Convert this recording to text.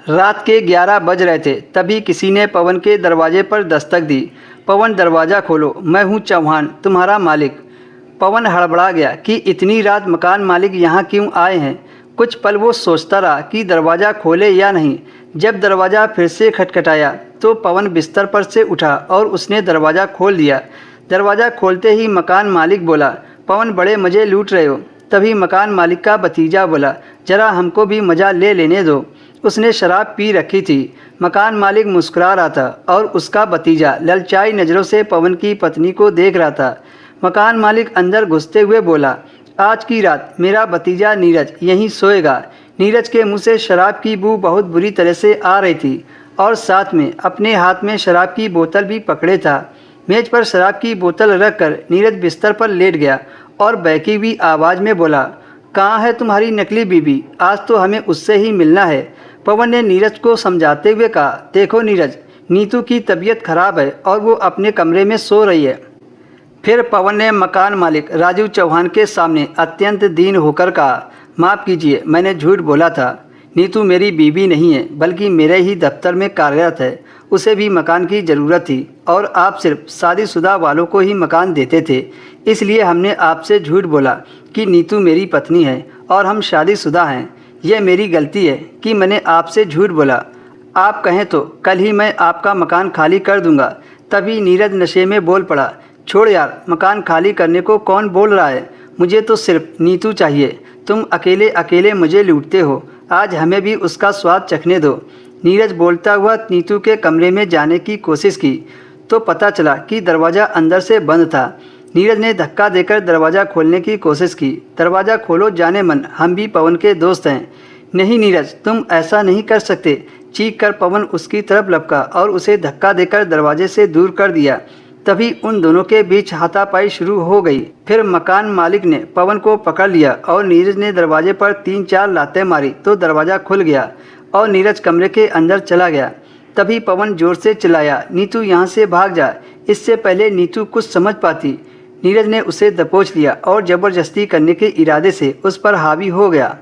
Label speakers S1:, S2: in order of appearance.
S1: रात के 11 बज रहे थे, तभी किसी ने पवन के दरवाजे पर दस्तक दी। पवन, दरवाज़ा खोलो, मैं हूँ चौहान, तुम्हारा मालिक। पवन हड़बड़ा गया कि इतनी रात मकान मालिक यहाँ क्यों आए हैं। कुछ पल वो सोचता रहा कि दरवाज़ा खोले या नहीं। जब दरवाज़ा फिर से खटखटाया तो पवन बिस्तर पर से उठा और उसने दरवाज़ा खोल दिया। दरवाज़ा खोलते ही मकान मालिक बोला, पवन, बड़े मज़े लूट रहे हो। तभी मकान मालिक का भतीजा बोला, ज़रा हमको भी मज़ा ले लेने दो। उसने शराब पी रखी थी। मकान मालिक मुस्कुरा रहा था और उसका भतीजा ललचाई नज़रों से पवन की पत्नी को देख रहा था। मकान मालिक अंदर घुसते हुए बोला, आज की रात मेरा भतीजा नीरज यहीं सोएगा। नीरज के मुंह से शराब की बू बहुत बुरी तरह से आ रही थी और साथ में अपने हाथ में शराब की बोतल भी पकड़े था। मेज पर शराब की बोतल रखकर नीरज बिस्तर पर लेट गया और बहकी हुई आवाज़ में बोला, कहाँ है तुम्हारी नकली बीबी? आज तो हमें उससे ही मिलना है। पवन ने नीरज को समझाते हुए कहा, देखो नीरज, नीतू की तबीयत खराब है और वो अपने कमरे में सो रही है। फिर पवन ने मकान मालिक राजू चौहान के सामने अत्यंत दीन होकर कहा, माफ़ कीजिए, मैंने झूठ बोला था। नीतू मेरी बीवी नहीं है, बल्कि मेरे ही दफ्तर में कार्यरत है। उसे भी मकान की ज़रूरत थी और आप सिर्फ शादीशुदा वालों को ही मकान देते थे, इसलिए हमने आपसे झूठ बोला कि नीतू मेरी पत्नी है और हम शादीशुदा हैं। यह मेरी गलती है कि मैंने आपसे झूठ बोला। आप कहें तो कल ही मैं आपका मकान खाली कर दूंगा। तभी नीरज नशे में बोल पड़ा, छोड़ यार, मकान खाली करने को कौन बोल रहा है? मुझे तो सिर्फ नीतू चाहिए। तुम अकेले अकेले मुझे लूटते हो, आज हमें भी उसका स्वाद चखने दो। नीरज बोलता हुआ नीतू के कमरे में जाने की कोशिश की तो पता चला कि दरवाज़ा अंदर से बंद था। नीरज ने धक्का देकर दरवाज़ा खोलने की कोशिश की। दरवाज़ा खोलो जाने मन, हम भी पवन के दोस्त हैं। नहीं नीरज, तुम ऐसा नहीं कर सकते। चीख कर पवन उसकी तरफ लपका और उसे धक्का देकर दरवाजे से दूर कर दिया। तभी उन दोनों के बीच हाथापाई शुरू हो गई। फिर मकान मालिक ने पवन को पकड़ लिया और नीरज ने दरवाजे पर 3-4 लातें मारी तो दरवाज़ा खुल गया और नीरज कमरे के अंदर चला गया। तभी पवन जोर से चिल्लाया, नीतू यहाँ से भाग जा। इससे पहले नीतू कुछ समझ पाती, नीरज ने उसे दबोच लिया और ज़बरदस्ती करने के इरादे से उस पर हावी हो गया।